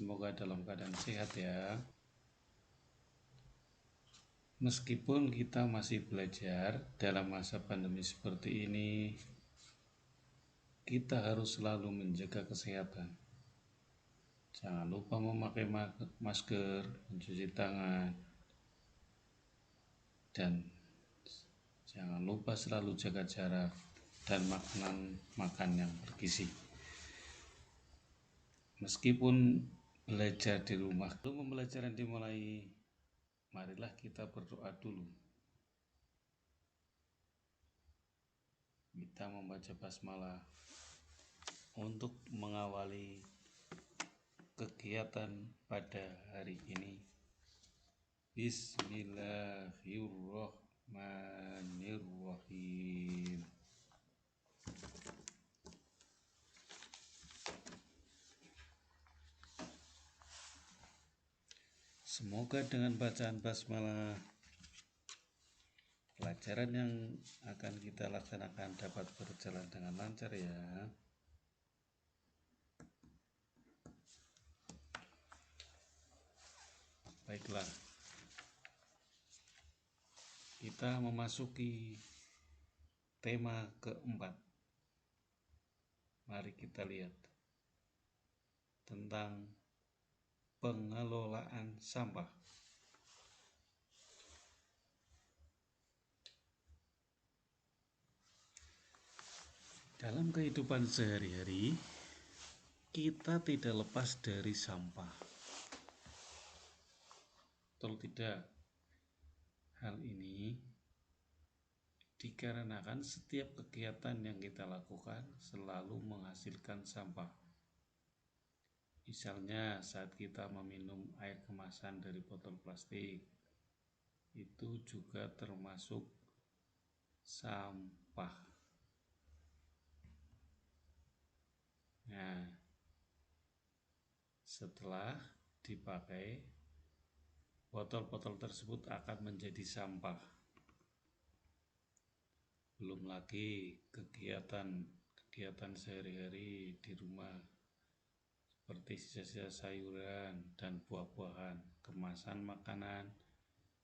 semoga dalam keadaan sehat ya. Meskipun kita masih belajar dalam masa pandemi seperti ini, kita harus selalu menjaga kesehatan. Jangan lupa memakai masker, mencuci tangan, dan jangan lupa selalu jaga jarak dan makan yang bergizi. Meskipun belajar di rumah, sebelum pembelajaran dimulai, marilah kita berdoa dulu. Kita membaca basmalah untuk mengawali kegiatan pada hari ini. Bismillahirrahmanirrahim. Semoga dengan bacaan basmalah pelajaran yang akan kita laksanakan dapat berjalan dengan lancar ya. Baiklah, kita memasuki tema keempat. Mari kita lihat tentang pengelolaan sampah. Dalam kehidupan sehari-hari, kita tidak lepas dari sampah. Betul tidak? Hal ini dikarenakan setiap kegiatan yang kita lakukan selalu menghasilkan sampah. Misalnya saat kita meminum air kemasan dari botol plastik, itu juga termasuk sampah. Nah, setelah dipakai, botol-botol tersebut akan menjadi sampah. Belum lagi kegiatan sehari-hari di rumah seperti sisa-sisa sayuran dan buah-buahan, kemasan makanan,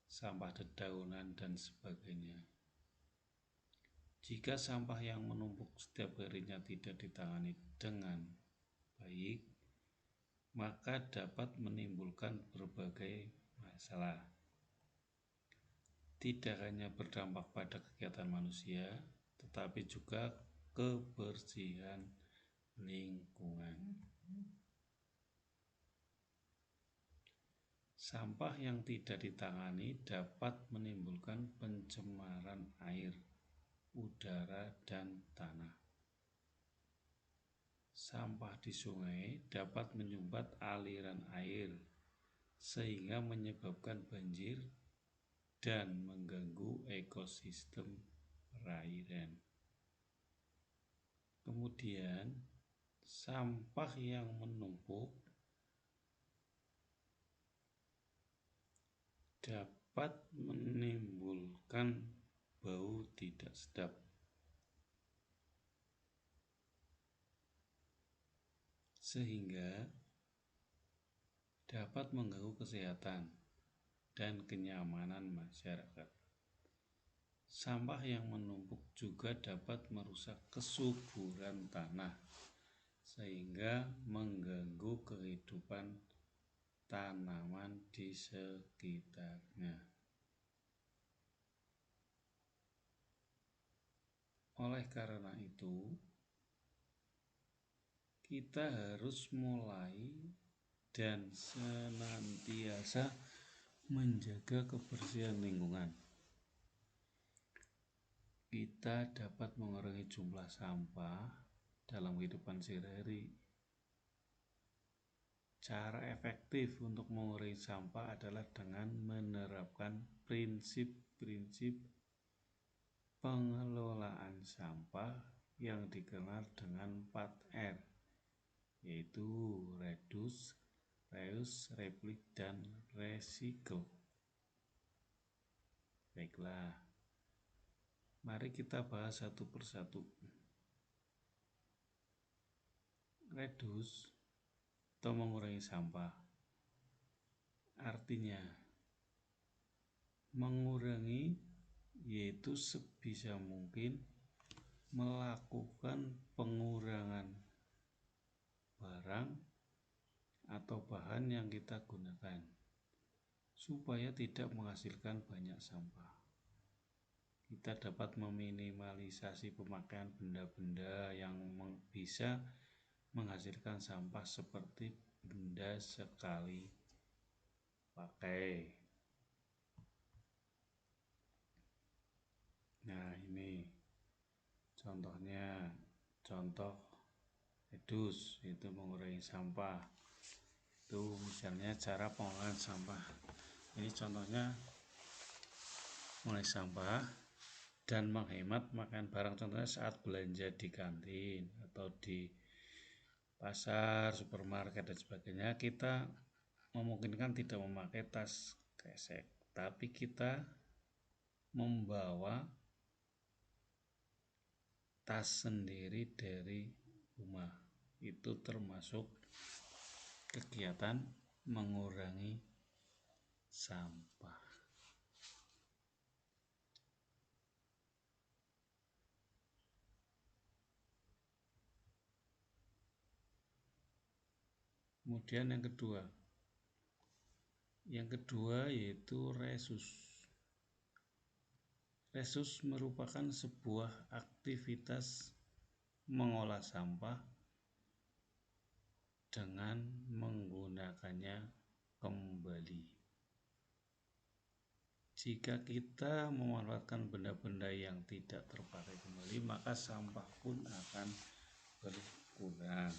sampah dedaunan dan sebagainya. Jika sampah yang menumpuk setiap harinya tidak ditangani dengan baik, maka dapat menimbulkan berbagai masalah. Tidak hanya berdampak pada kegiatan manusia, tetapi juga kebersihan lingkungan. Sampah yang tidak ditangani dapat menimbulkan pencemaran air, udara, dan tanah. Sampah di sungai dapat menyumbat aliran air, sehingga menyebabkan banjir dan mengganggu ekosistem perairan. Kemudian, sampah yang menumpuk dapat menimbulkan bau tidak sedap. Sehingga dapat mengganggu kesehatan dan kenyamanan masyarakat. Sampah yang menumpuk juga dapat merusak kesuburan tanah, sehingga mengganggu kehidupan tanaman di sekitarnya. Oleh karena itu, kita harus mulai dan senantiasa menjaga kebersihan lingkungan. Kita dapat mengurangi jumlah sampah dalam kehidupan sehari-hari. Cara efektif untuk mengurangi sampah adalah dengan menerapkan prinsip-prinsip pengelolaan sampah yang dikenal dengan 4R, yaitu reduce, reuse, recycle, dan recycle. Baiklah, mari kita bahas satu persatu. Reduce atau mengurangi sampah. Artinya mengurangi yaitu sebisa mungkin melakukan pengurangan barang atau bahan yang kita gunakan supaya tidak menghasilkan banyak sampah. Kita dapat meminimalisasi pemakaian benda-benda yang bisa menghasilkan sampah seperti benda sekali pakai. Nah, ini contohnya, contoh reduce itu mengurangi sampah. Itu misalnya cara pengolahan sampah. Ini contohnya mengurangi sampah dan menghemat makan barang, contohnya saat belanja di kantin atau di pasar, supermarket dan sebagainya, kita memungkinkan tidak memakai tas kresek, tapi kita membawa tas sendiri dari rumah. Itu termasuk kegiatan mengurangi sampah. Kemudian yang kedua yaitu resus. Resus merupakan sebuah aktivitas mengolah sampah dengan menggunakannya kembali. Jika kita memanfaatkan benda-benda yang tidak terpakai kembali, maka sampah pun akan berkurang.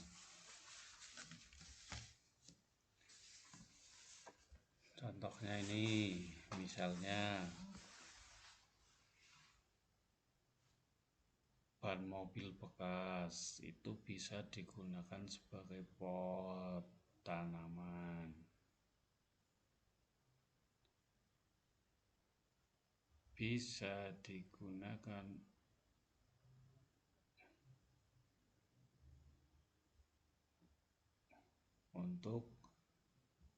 Contohnya ini, misalnya ban mobil bekas itu bisa digunakan sebagai pot tanaman. Bisa digunakan untuk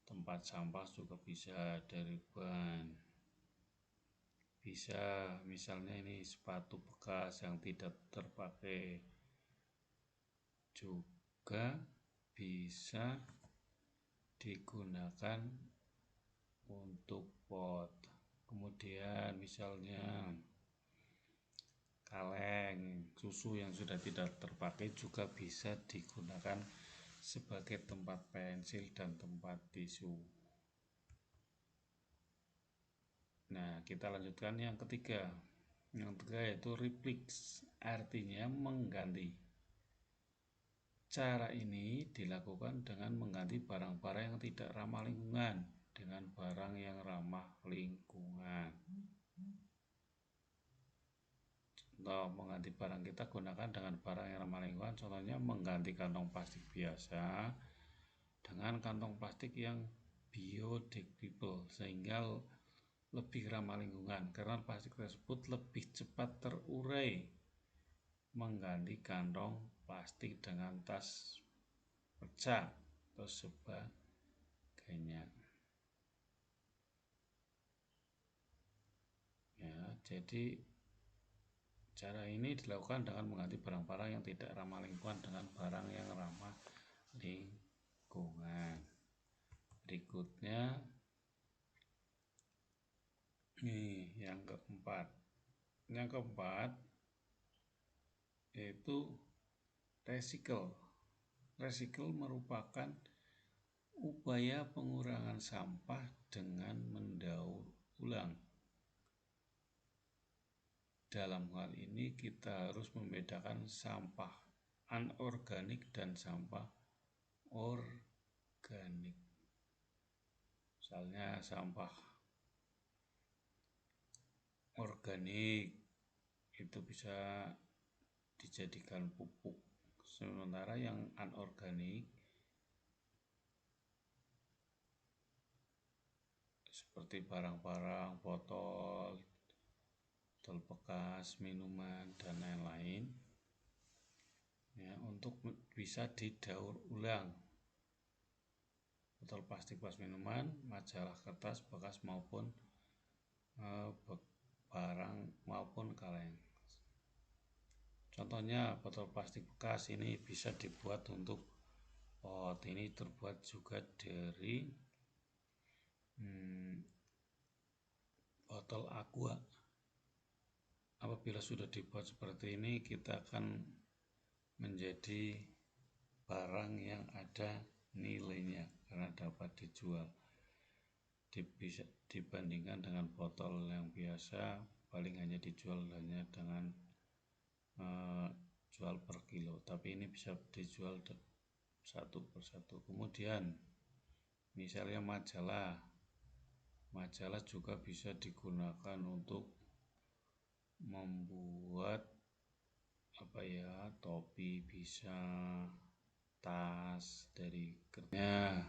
tempat sampah, juga bisa dari ban. Bisa misalnya ini sepatu bekas yang tidak terpakai juga bisa digunakan untuk pot. Kemudian misalnya kaleng susu yang sudah tidak terpakai juga bisa digunakan sebagai tempat pensil dan tempat tisu. Nah, kita lanjutkan yang ketiga. Yang ketiga yaitu replace, artinya mengganti. Cara ini dilakukan dengan mengganti barang-barang yang tidak ramah lingkungan dengan barang yang ramah lingkungan. Contoh mengganti barang kita gunakan dengan barang yang ramah lingkungan, contohnya mengganti kantong plastik biasa dengan kantong plastik yang biodegradable sehingga lebih ramah lingkungan karena plastik tersebut lebih cepat terurai. Mengganti kantong plastik dengan tas pecah atau sebagainya. Ya, jadi cara ini dilakukan dengan mengganti barang-barang yang tidak ramah lingkungan dengan barang yang ramah lingkungan. Berikutnya nih yang keempat. Yang keempat yaitu recycle. Recycle merupakan upaya pengurangan sampah dengan mendaur ulang. Dalam hal ini kita harus membedakan sampah anorganik dan sampah organik. Misalnya sampah organik itu bisa dijadikan pupuk, sementara yang anorganik seperti barang-barang, botol bekas, minuman dan lain-lain ya, untuk bisa didaur ulang botol plastik bekas minuman, majalah kertas bekas maupun barang maupun kaleng. Contohnya botol plastik bekas ini bisa dibuat untuk pot. Ini terbuat juga dari botol aqua. Apabila sudah dibuat seperti ini, kita akan menjadi barang yang ada nilainya karena dapat dijual. Bisa dibandingkan dengan botol yang biasa, paling hanya dijual hanya dengan jual per kilo, tapi ini bisa dijual satu persatu. Kemudian misalnya majalah juga bisa digunakan untuk membuat topi, bisa tas dari kertasnya,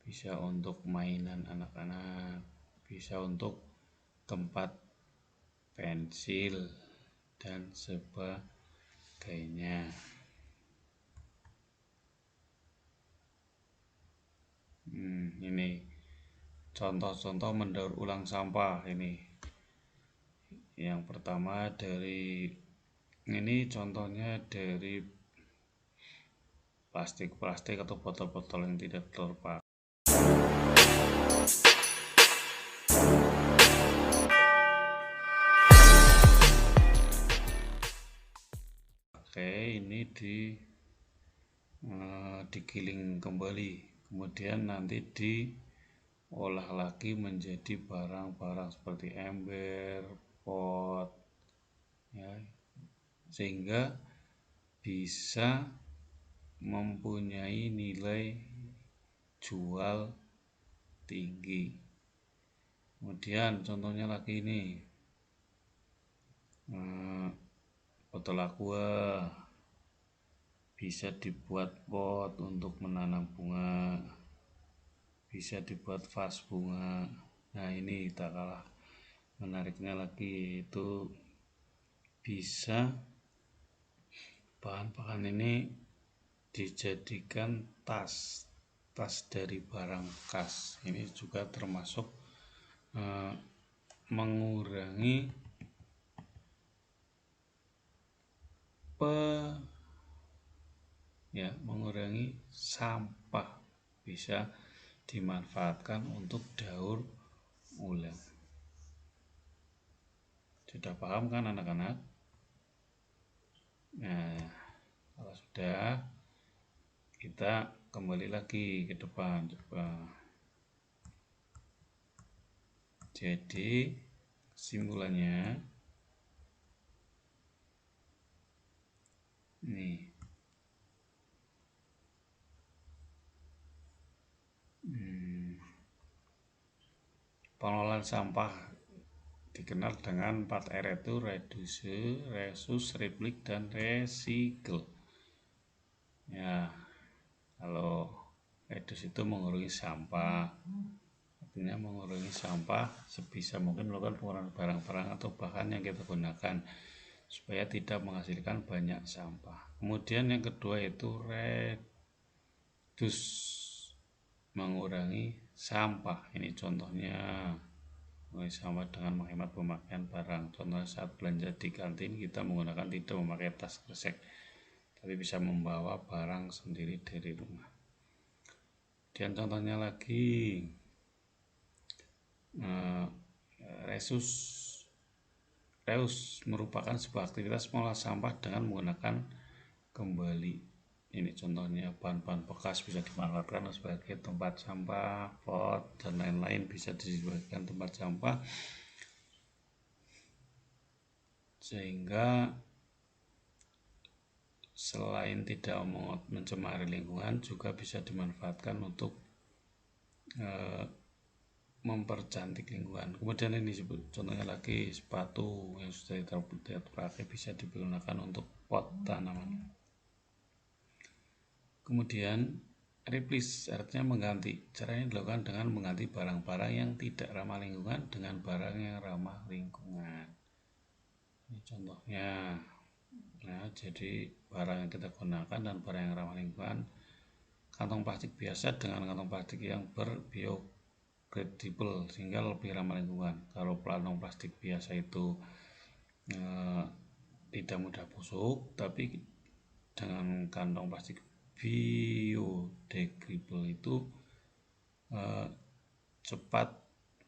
bisa untuk mainan anak-anak, bisa untuk tempat pensil dan sebagainya. Ini contoh-contoh mendaur ulang sampah. Ini yang pertama ini contohnya dari plastik atau botol-botol yang tidak terpakai. Ini digiling kembali, kemudian nanti diolah lagi menjadi barang-barang seperti ember, pot, ya, sehingga bisa mempunyai nilai jual tinggi. Kemudian contohnya lagi ini botol aqua bisa dibuat pot untuk menanam bunga, bisa dibuat vas bunga. Nah, ini tak kalah menariknya lagi, itu bisa bahan-bahan ini dijadikan tas dari barang bekas. Ini juga termasuk mengurangi sampah, bisa dimanfaatkan untuk daur ulang. Sudah paham kan anak-anak? Nah, kalau sudah, kita kembali lagi ke depan. Coba. Jadi kesimpulannya nih, pengelolaan sampah dikenal dengan 4R, itu reduce, reuse, recycle, dan recycle. Ya, kalau reduce itu mengurangi sampah, artinya mengurangi sampah sebisa mungkin melakukan pengurangan barang-barang atau bahan yang kita gunakan supaya tidak menghasilkan banyak sampah. Kemudian yang kedua itu reduce, mengurangi sampah. Ini contohnya mengurangi sampah dengan menghemat pemakaian barang. Contohnya saat belanja di kantin, kita menggunakan tidak memakai tas kresek, tapi bisa membawa barang sendiri dari rumah. Dan contohnya lagi reuse merupakan sebuah aktivitas mengolah sampah dengan menggunakan kembali. Ini contohnya bahan-bahan bekas bisa dimanfaatkan sebagai tempat sampah, pot, dan lain-lain bisa dijadikan tempat sampah, sehingga selain tidak mencemari lingkungan, juga bisa dimanfaatkan untuk mempercantik lingkungan. Kemudian ini contohnya lagi sepatu yang sudah terpakai bisa digunakan untuk pot tanaman. Kemudian replace artinya mengganti. Caranya dilakukan dengan mengganti barang-barang yang tidak ramah lingkungan dengan barang yang ramah lingkungan. Ini contohnya. Nah, jadi barang yang kita gunakan dan barang yang ramah lingkungan kantong plastik biasa dengan kantong plastik yang biodegradable sehingga lebih ramah lingkungan. Kalau kantong plastik biasa itu tidak mudah busuk, tapi dengan kantong plastik biodegradable itu cepat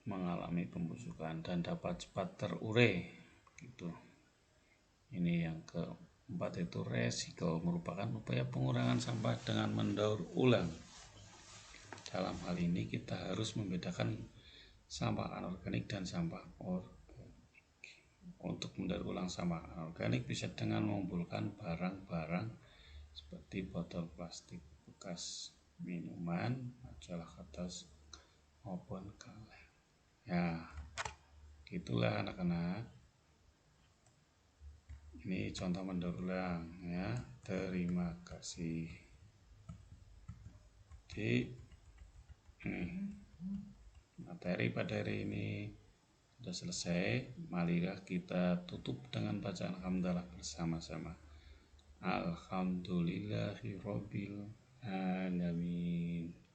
mengalami pembusukan dan dapat cepat terurai gitu. Ini yang keempat itu recycle, merupakan upaya pengurangan sampah dengan mendaur ulang. Dalam hal ini kita harus membedakan sampah anorganik dan sampah organik. Untuk mendaur ulang sampah anorganik bisa dengan mengumpulkan barang-barang seperti botol plastik bekas minuman, majalah kertas maupun kaleng. Ya, gitulah anak-anak. Ini contoh mendaur ulang ya. Terima kasih. Jadi materi pada hari ini sudah selesai. Marilah kita tutup dengan bacaan hamdalah bersama-sama. Alhamdulillahirabbil alamin.